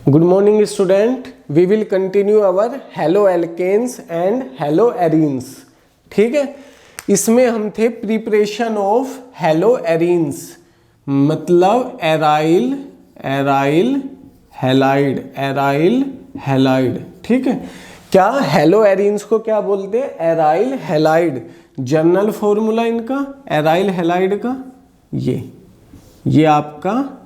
Good morning student, we will continue our haloalkanes and haloarenes। ठीक है, इसमें हम थे प्रिपरेशन ऑफ हेलोएरीन्स, मतलब एराइल हैलाइड। ठीक है, क्या हेलोएरीन्स को क्या बोलते हैं? Aryl halide. जर्नल फॉर्मूला इनका एराइल हैलाइड का ये आपका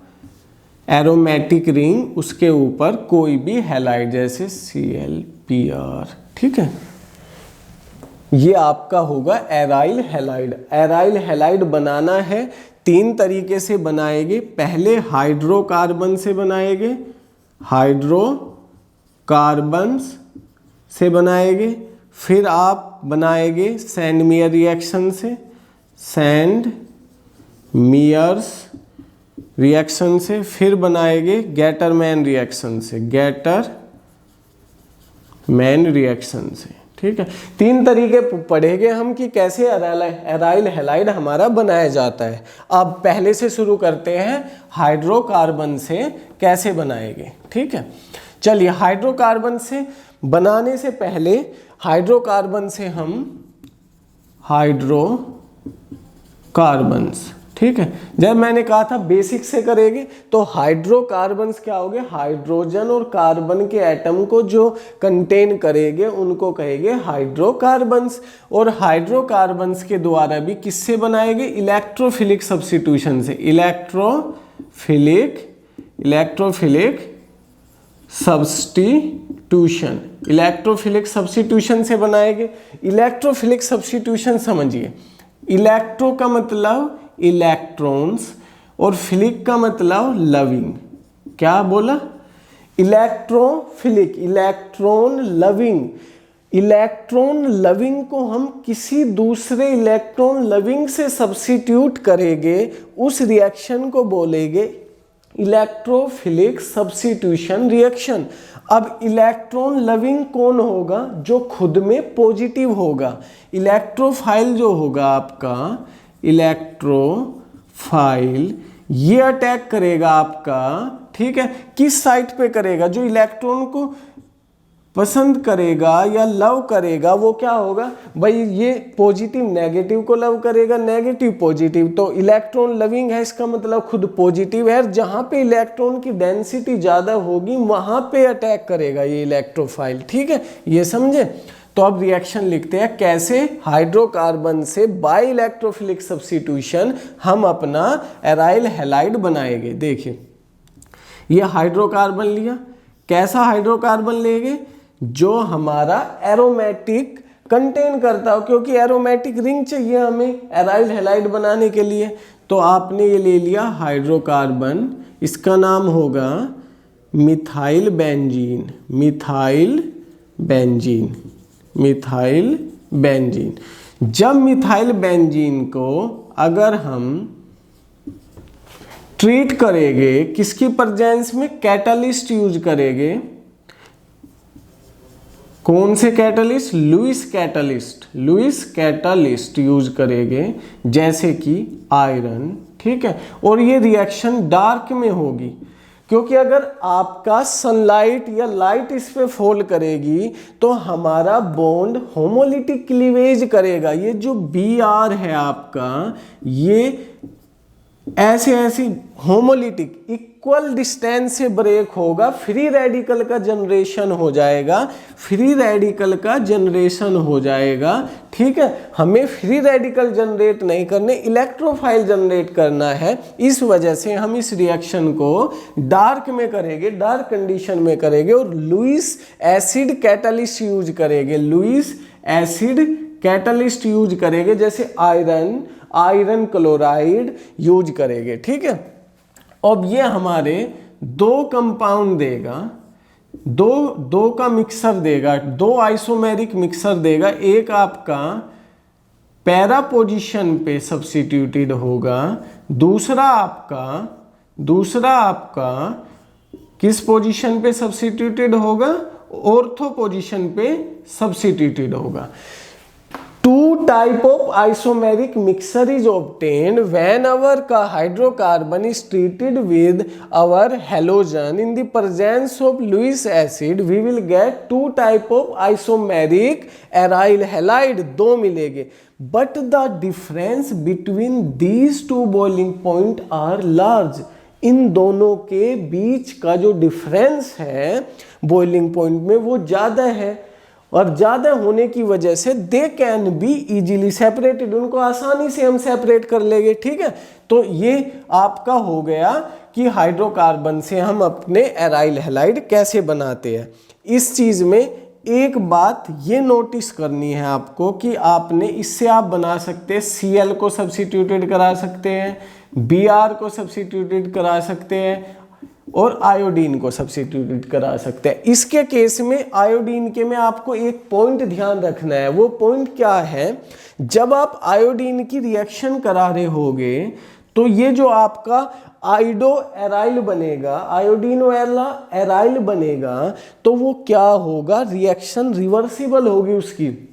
एरोमेटिक रिंग, उसके ऊपर कोई भी हैलाइड जैसे ClPr। ठीक है, ये आपका होगा एराइल हैलाइड। एराइल हैलाइड बनाना है, तीन तरीके से बनाएंगे। पहले हाइड्रोकार्बन से बनाएंगे, फिर आप बनाएंगे सैंडमेयर रिएक्शन से, फिर बनाएंगे गैटरमैन रिएक्शन से। ठीक है, तीन तरीके पढ़ेंगे हम कि कैसे एराइल हैलाइड हमारा बनाया जाता है। अब पहले से शुरू करते हैं, हाइड्रोकार्बन से कैसे बनाएंगे। ठीक है, चलिए हाइड्रोकार्बन से बनाने से पहले ठीक है, जब मैंने कहा था बेसिक से करेंगे तो हाइड्रोकार्बन्स क्या होंगे? हाइड्रोजन और कार्बन के एटम को जो कंटेन करेंगे उनको कहेंगे हाइड्रोकार्बन्स। और हाइड्रोकार्बन्स के द्वारा भी किससे बनाएंगे? इलेक्ट्रोफिलिक सब्स्टिट्यूशन से। इलेक्ट्रोफिलिक सब्स्टिट्यूशन से बनाएंगे। इलेक्ट्रोफिलिक सब्स्टिट्यूशन समझिए, इलेक्ट्रो का मतलब इलेक्ट्रॉन्स और फिलिक का मतलब लविंग। क्या बोला? इलेक्ट्रोफिलिक, इलेक्ट्रॉन लविंग को हम किसी दूसरे इलेक्ट्रॉन लविंग से सब्स्टिट्यूट करेंगे, उस रिएक्शन को बोलेंगे इलेक्ट्रोफिलिक सब्स्टिट्यूशन रिएक्शन। अब इलेक्ट्रॉन लविंग कौन होगा? जो खुद में पॉजिटिव होगा। इलेक्ट्रोफाइल जो होगा आपका, इलेक्ट्रोफाइल, ये अटैक करेगा आपका। ठीक है, किस साइट पे करेगा? जो इलेक्ट्रॉन को पसंद करेगा या लव करेगा वो क्या होगा भाई? ये पॉजिटिव नेगेटिव को लव करेगा, नेगेटिव पॉजिटिव। तो इलेक्ट्रॉन लविंग है, इसका मतलब खुद पॉजिटिव है। जहां पे इलेक्ट्रॉन की डेंसिटी ज्यादा होगी वहां पे अटैक करेगा ये इलेक्ट्रोफाइल। ठीक है, ये समझे? तो अब रिएक्शन लिखते हैं कैसे। हाइड्रोकार्बन से बाय इलेक्ट्रोफिलिक सब्स्टिट्यूशन हम अपना एराइल हैलाइड बनाएंगे। देखिए, ये हाइड्रोकार्बन लिया। कैसा हाइड्रोकार्बन लेंगे? जो हमारा एरोमेटिक कंटेन करता हो, क्योंकि एरोमेटिक रिंग चाहिए हमें एराइल हैलाइड बनाने के लिए। तो आपने ये ले लिया हाइड्रोकार्बन, इसका नाम होगा मिथाइल बेंजीन। जब मिथाइल बेंजीन को अगर हम ट्रीट करेंगे, किसकी प्रेजेंस में? कैटलिस्ट यूज करेंगे। कौन से कैटलिस्ट? लुईस कैटलिस्ट यूज करेंगे, जैसे कि आयरन। ठीक है, और ये रिएक्शन डार्क में होगी, क्योंकि अगर आपका सनलाइट या लाइट इस पे फॉल करेगी तो हमारा बॉन्ड होमोलिटिक क्लीवेज करेगा। ये जो Br है आपका, ये ऐसे होमोलिटिक इक्वल डिस्टेंस से ब्रेक होगा, फ्री रेडिकल का जनरेशन हो जाएगा। ठीक है, हमें फ्री रेडिकल जनरेट नहीं करने, इलेक्ट्रोफाइल जनरेट करना है। इस वजह से हम इस रिएक्शन को डार्क में करेंगे, डार्क कंडीशन में करेंगे और लुईस एसिड कैटलिस्ट यूज करेंगे, जैसे आयरन क्लोराइड यूज करेंगे। ठीक है, अब ये हमारे दो कंपाउंड देगा, दो का मिक्सर देगा, दो आइसोमेरिक मिक्सर देगा। एक आपका पैरा पोजीशन पे सब्स्टिट्यूटेड होगा, दूसरा आपका किस पोजीशन पे सब्स्टिट्यूटेड होगा? ऑर्थो पोजीशन पे सब्स्टिट्यूटेड होगा। Two type of isomeric mixture is obtained when our का hydrocarbon is treated with our halogen in the presence of Lewis acid we will get two type of isomeric aryl halide, दो मिलेंगे। But the difference between these two boiling point are large, इन दोनों के बीच का जो difference है boiling point में वो ज्यादा है, और ज्यादा होने की वजह से they can be easily separated, उनको आसानी से हम सेपरेट कर लेंगे। ठीक है, तो ये आपका हो गया कि हाइड्रोकार्बन से हम अपने एराइल हैलाइड कैसे बनाते हैं। इस चीज में एक बात ये नोटिस करनी है आपको कि आपने इससे आप बना सकते हैं Cl को सब्स्टिट्यूटेड करा सकते हैं, Br को सब्स्टिट्यूटेड करा सकते हैं और आयोडीन को सब्स्टिट्यूट करा सकते हैं। इसके केस में आयोडीन के में आपको एक पॉइंट ध्यान रखना है। वो पॉइंट क्या है, जब आप आयोडीन की रिएक्शन करा रहे होगे तो ये जो आपका आइडो एराइल बनेगा, आयोडीनो एराइल बनेगा, तो वो क्या होगा, रिएक्शन रिवर्सिबल होगी उसकी।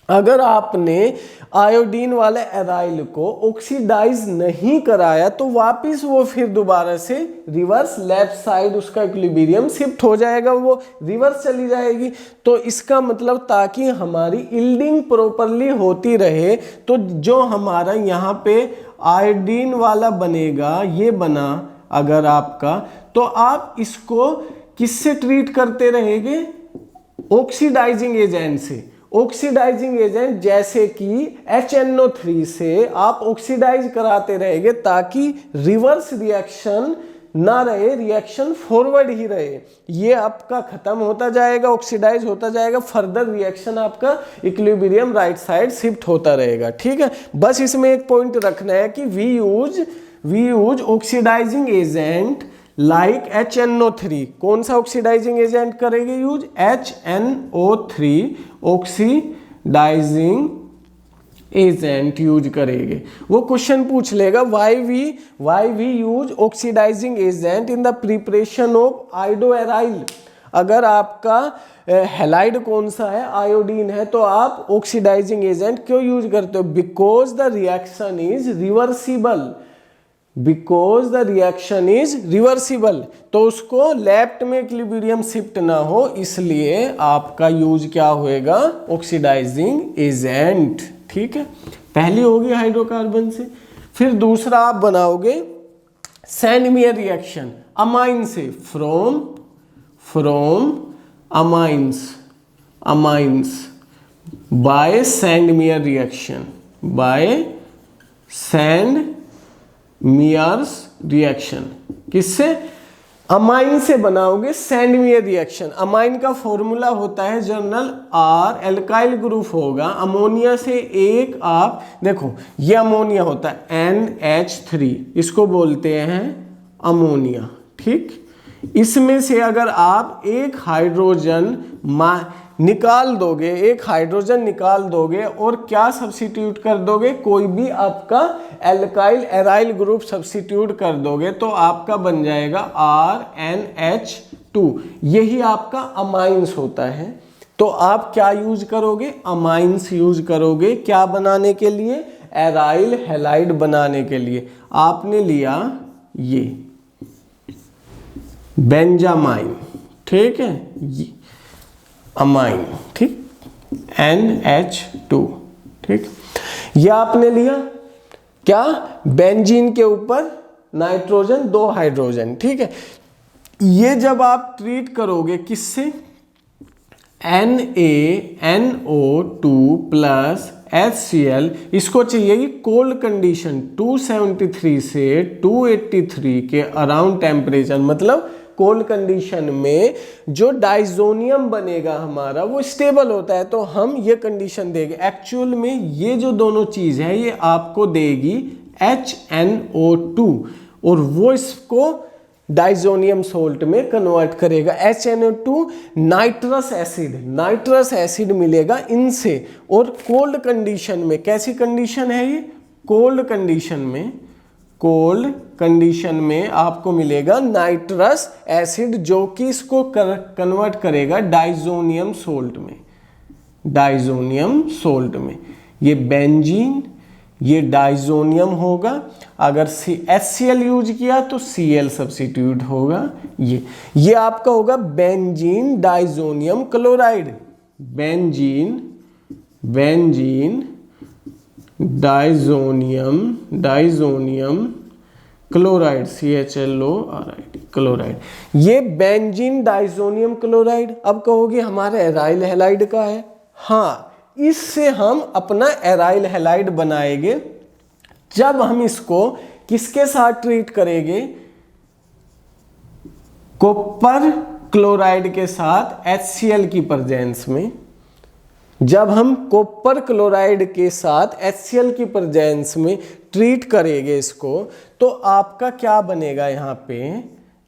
अगर आपने आयोडीन वाले एराइल को ऑक्सीडाइज नहीं कराया तो वापिस वो फिर दोबारा से रिवर्स लेफ्ट साइड उसका इक्विलिब्रियम शिफ्ट हो जाएगा, वो रिवर्स चली जाएगी। तो इसका मतलब ताकि हमारी इल्डिंग प्रॉपरली होती रहे, तो जो हमारा यहाँ पे आयोडीन वाला बनेगा, ये बना अगर आपका, तो आप इसको किससे ट्रीट करते रहेंगे, ऑक्सीडाइजिंग एजेंट से। ऑक्सीडाइजिंग एजेंट जैसे कि HNO3 से आप ऑक्सीडाइज कराते रहेंगे ताकि रिवर्स रिएक्शन ना रहे, रिएक्शन फॉरवर्ड ही रहे। ये आपका खत्म होता जाएगा, ऑक्सीडाइज होता जाएगा, फर्दर रिएक्शन आपका इक्विलिब्रियम राइट साइड शिफ्ट होता रहेगा। ठीक है, बस इसमें एक पॉइंट रखना है कि we use oxidising agent like HNO3। कौन सा ऑक्सीडाइजिंग एजेंट करेंगे use, HNO3 oxidising agent use करेंगे। वो क्वेश्चन पूछ लेगा why we use oxidising agent in the preparation of iodo aryl. अगर आपका हैलाइड कौन सा है, आयोडीन है, तो आप ऑक्सीडाइजिंग एजेंट क्यों यूज करते हो, because the reaction is reversible, because the reaction is reversible. तो उसको लेफ्ट में इक्विलिब्रियम शिफ्ट ना हो, इसलिए आपका यूज क्या होएगा, ऑक्सीडाइजिंग एजेंट। ठीक है, पहली होगी हाइड्रोकार्बन से। फिर दूसरा आप बनाओगे सैंडमेयर रिएक्शन अमाइन से, from amines by Sandmeyer reaction, by Sandmeyer's reaction. किससे, अमाइन से बनाओगे सैंडमेयर रिएक्शन। अमाइन का फॉर्मूला होता है जनरल R, एल्काइल ग्रुप होगा, अमोनिया से एक आप देखो, ये अमोनिया होता है NH3, इसको बोलते हैं अमोनिया। ठीक, इसमें से अगर आप एक हाइड्रोजन निकाल दोगे, एक हाइड्रोजन निकाल दोगे और क्या सब्स्टिट्यूट कर दोगे, कोई भी आपका एल्काइल एराइल ग्रुप सब्स्टिट्यूट कर दोगे, तो आपका बन जाएगा RNH2। यही आपका अमाइंस होता है। तो आप क्या यूज करोगे, अमाइंस यूज करोगे, क्या बनाने के लिए, एराइल हैलाइड बनाने के लिए। आपने लिया ये बेंजामाइन, ठीक है, अमाइन, ठीक, NH2, ठीक, ये आपने लिया क्या, बेंजीन के ऊपर नाइट्रोजन, 2 हाइड्रोजन। ठीक है, ये जब आप ट्रीट करोगे किससे, NaNO2 प्लस HCl, इसको चाहिए कोल्ड कंडीशन 273 से 283 के अराउंड टेम्परेचर, मतलब कोल्ड कंडीशन में जो डाइजोनियम बनेगा हमारा वो स्टेबल होता है, तो हम ये कंडीशन देंगे। एक्चुअल में ये जो दोनों चीज है ये आपको देगी HNO2 और वो इसको डाइजोनियम सोल्ट में कन्वर्ट करेगा। HNO2 नाइट्रस एसिड मिलेगा इनसे। और कोल्ड कंडीशन में, कैसी कंडीशन है ये, कोल्ड कंडीशन में आपको मिलेगा नाइट्रस एसिड, जो कि इसको कन्वर्ट करेगा डाइजोनियम सोल्ट में, ये बेंजीन, ये डाइजोनियम होगा। अगर HCl यूज किया तो Cl सब्स्टिट्यूट होगा। ये आपका होगा benzene diazonium chloride, benzene diazonium chloride, CHLORID chloride. ये बेंजीन डाइजोनियम क्लोराइड अब कहोगे हमारे एराइल हैलाइड का है। हाँ, इससे हम अपना एराइल हैलाइड बनाएंगे जब हम इसको किसके साथ ट्रीट करेंगे, कॉपर क्लोराइड के साथ HCl की प्रेजेंस में। जब हम कॉपर क्लोराइड के साथ HCl की प्रेजेंस में ट्रीट करेंगे इसको, तो आपका क्या बनेगा, यहाँ पे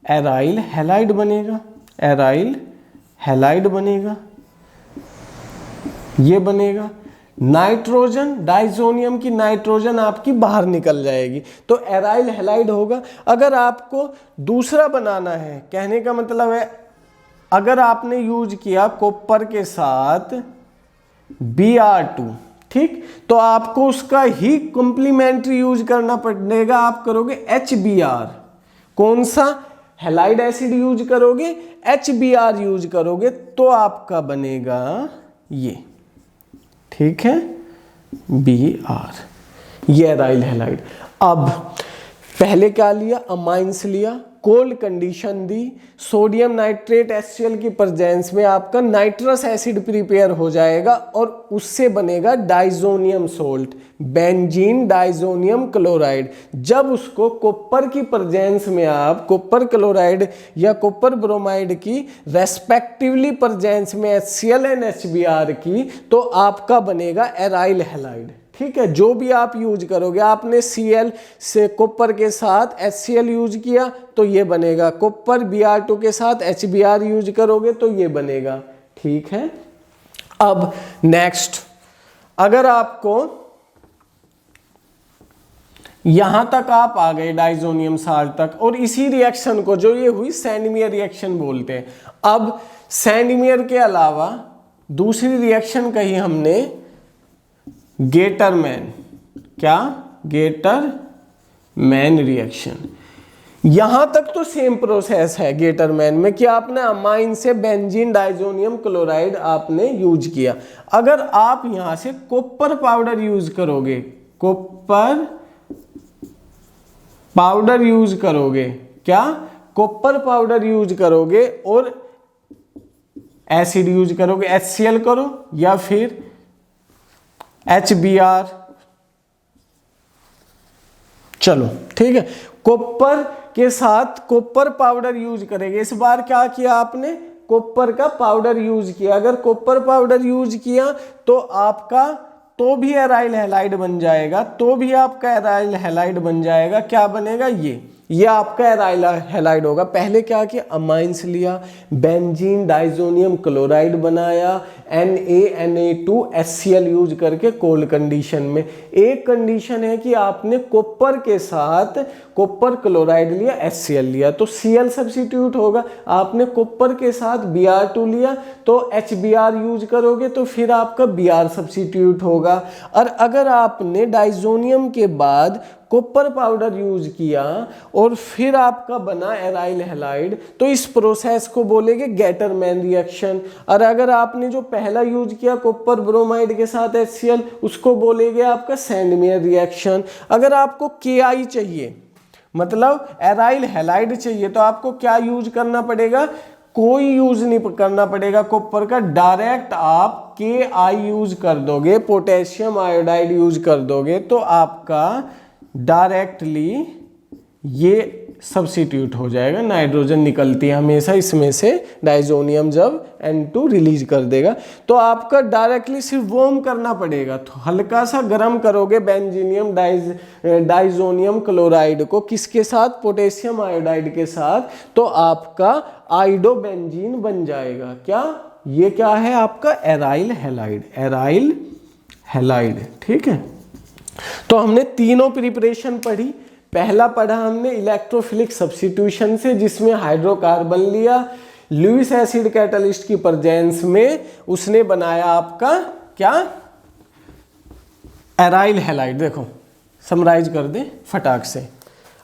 एराइल हैलाइड बनेगा, एराइल हैलाइड बनेगा, ये बनेगा। नाइट्रोजन, डाइजोनियम की नाइट्रोजन आपकी बाहर निकल जाएगी, तो एराइल हैलाइड होगा। अगर आपको दूसरा बनाना है, कहने का मतलब है अगर आपने यूज किया कॉपर के साथ Br2, ठीक, तो आपको उसका ही कॉम्प्लीमेंट्री यूज करना पड़ेगा। आप करोगे HBr, कौन सा हैलाइड एसिड यूज करोगे, HBr यूज करोगे, तो आपका बनेगा ये, ठीक है, Br, ये एराइल हैलाइड। अब पहले क्या लिया, अमाइंस लिया, कोल्ड कंडीशन दी, सोडियम नाइट्रेट HCl की प्रेजेंस में आपका नाइट्रस एसिड प्रिपेयर हो जाएगा और उससे बनेगा diazonium salt, benzene diazonium chloride. जब उसको कॉपर की प्रेजेंस में आप कॉपर क्लोराइड या कॉपर ब्रोमाइड की रेस्पेक्टिवली प्रेजेंस में HCl एंड HBr की, तो आपका बनेगा एराइल हैलाइड। ठीक है, जो भी आप यूज करोगे, आपने Cl से कॉपर के साथ HCl यूज किया तो ये बनेगा, कॉपर Br2 के साथ HBr यूज करोगे तो ये बनेगा। ठीक है, अब नेक्स्ट, अगर आपको यहां तक आप आ गए डाइजोनियम साल्ट तक, और इसी रिएक्शन को जो ये हुई सैंडमियर रिएक्शन बोलते हैं। अब सैंडमियर के अलावा दूसरी रिएक्शन कही हमने गेटरमैन, क्या, गेटरमैन रिएक्शन। यहां तक तो सेम प्रोसेस है गेटरमैन में कि आपने अमाइन से बेंजीन डाइजोनियम क्लोराइड आपने यूज किया। अगर आप यहां से कॉपर पाउडर यूज करोगे, कॉपर पाउडर यूज करोगे, क्या, कॉपर पाउडर यूज करोगे और एसिड यूज करोगे, HCl करो या फिर HBr, चलो ठीक है, कॉपर के साथ कॉपर पाउडर यूज करेंगे। इस बार क्या किया आपने, कॉपर का पाउडर यूज किया। अगर कॉपर पाउडर यूज किया तो आपका तो भी एराइल हैलाइड बन जाएगा, तो भी आपका एराइल हैलाइड बन जाएगा। क्या बनेगा, ये आपका एराइल हैलाइड होगा। पहले क्या किया, अमाइंस लिया, बेंजीन डाइजोनियम क्लोराइड बनाया, NaNA2HCl यूज करके कोल्ड कंडीशन में। एक कंडीशन है कि आपने कॉपर के साथ कॉपर क्लोराइड लिया, HCl लिया तो Cl सब्स्टिट्यूट होगा। आपने कॉपर के साथ Br2 लिया तो HBr यूज करोगे तो फिर आपका Br सब्स्टिट्यूट होगा। और अगर आपने डाइजोनियम के बाद कॉपर पाउडर यूज किया और फिर आपका बना एराइल हैलाइड, तो इस प्रोसेस को बोलेंगे गेटरमैन रिएक्शन। और अगर आपने जो पहला यूज किया कॉपर ब्रोमाइड के साथ HCl, उसको बोलेंगे आपका सैंडमियर रिएक्शन। अगर आपको Ki चाहिए, मतलब एराइल हैलाइड चाहिए, तो आपको क्या यूज करना पड़ेगा, कोई यूज नहीं करना पड़ेगा कॉपर का, डायरेक्ट आप Ki यूज कर दोगे, पोटेशियम आयोडाइड यूज कर दोगे, तो आपका डायरेक्टली ये सब्स्टिट्यूट हो जाएगा। नाइट्रोजन निकलती है हमेशा इसमें से, डाइजोनियम जब N2 रिलीज कर देगा, तो आपका डायरेक्टली सिर्फ वार्म करना पड़ेगा। तो हल्का सा गर्म करोगे बेंजीनियम डाइजोनियम क्लोराइड को, किसके साथ, पोटेशियम आयोडाइड के साथ, तो आपका आइडोबेंजीन बन जाएगा। क्या, ये क्या है आपका एराइल हैलाइड, एराइल हैलाइड। ठीक है, तो हमने तीनों प्रिपरेशन पढ़ी। पहला पढ़ा हमने इलेक्ट्रोफिलिक सब्स्टिट्यूशन से, जिसमें हाइड्रोकार्बन लिया, लुईस एसिड कैटलिस्ट की प्रेजेंस में उसने बनाया आपका क्या, एराइल हैलाइड, देखो समराइज कर दे फटाक से।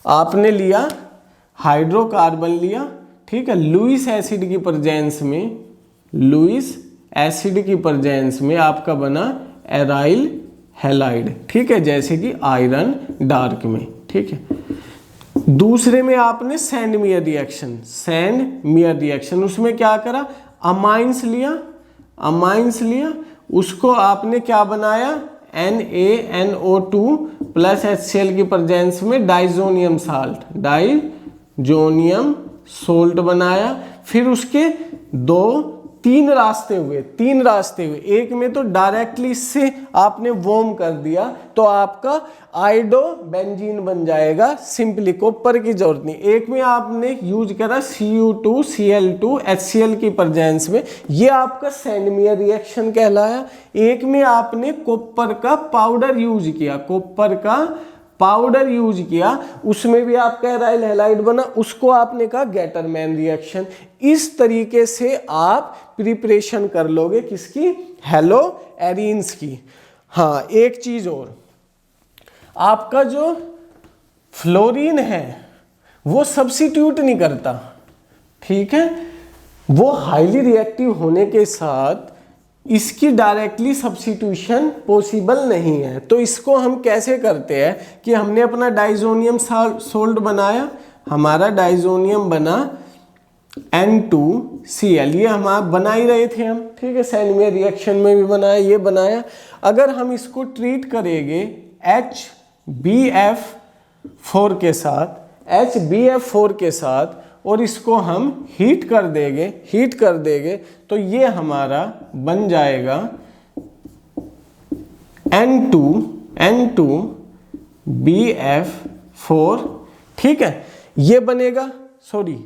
आपने लिया हाइड्रोकार्बन लिया, ठीक है, लुईस एसिड की प्रेजेंस में, लुईस एसिड की प्रेजेंस में आपका बना एराइल हैलाइड, ठीक है, जैसे कि आयरन डार्क में, ठीक है। दूसरे में आपने सैंडमियर रिएक्शन, सैंडमियर रिएक्शन, उसमें क्या करा, अमाइंस लिया, अमाइंस लिया, उसको आपने क्या बनाया, NaNO2 प्लस HCl की प्रेजेंस में डाइजोनियम साल्ट, डाइजोनियम सोल्ट बनाया। फिर उसके तीन रास्ते हुए, तीन रास्ते हुए। एक में तो डायरेक्टली इससे आपने वार्म कर दिया तो आपका आइडो बेंजीन बन जाएगा, सिंपली कॉपर की जरूरत नहीं। एक में आपने यूज करा Cu2 Cl2 HCl की प्रेजेंस में, ये आपका सैंडमियर रिएक्शन कहलाया। एक में आपने कॉपर का पाउडर यूज किया, कॉपर का पाउडर यूज किया, उसमें भी आपका एराइल हैलाइड बना, उसको आपने कहा गेटरमैन रिएक्शन। इस तरीके से आप प्रिपरेशन कर लोगे किसकी, हेलो एरीन्स की। हाँ, एक चीज और, आपका जो फ्लोरीन है वो सब्स्टिट्यूट नहीं करता, ठीक है, वो हाईली रिएक्टिव होने के साथ इसकी डायरेक्टली सब्स्टिट्यूशन पॉसिबल नहीं है। तो इसको हम कैसे करते हैं कि हमने अपना डाइजोनियम सोल्ट बनाया, हमारा डाइजोनियम बना N2Cl, ये हम आप बना ही रहे थे हम, ठीक है, सैंडमियर रिएक्शन में भी बनाया, ये बनाया। अगर हम इसको ट्रीट करेंगे HbF4 के साथ, HbF4 के साथ, और इसको हम हीट कर देंगे, हीट कर देंगे, तो ये हमारा बन जाएगा N2BF4, ठीक है, ये बनेगा, सॉरी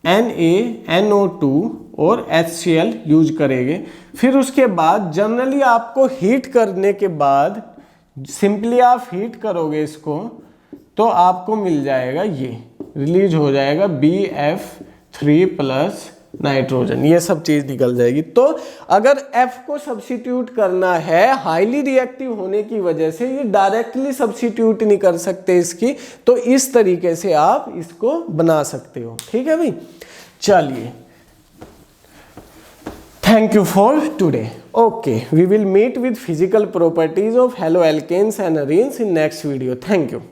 NaNO2 और HCl यूज करेंगे। फिर उसके बाद जनरली आपको हीट करने के बाद, सिंपली आप हीट करोगे इसको तो आपको मिल जाएगा, ये रिलीज हो जाएगा BF3 प्लस नाइट्रोजन, ये सब चीज निकल जाएगी। तो अगर F को सब्स्टिट्यूट करना है, हाईली रिएक्टिव होने की वजह से ये डायरेक्टली सब्स्टिट्यूट नहीं कर सकते इसकी, तो इस तरीके से आप इसको बना सकते हो, ठीक है भाई। चलिए, thank you for today. Okay, we will meet with physical properties of haloalkanes and arenes in next video. Thank you.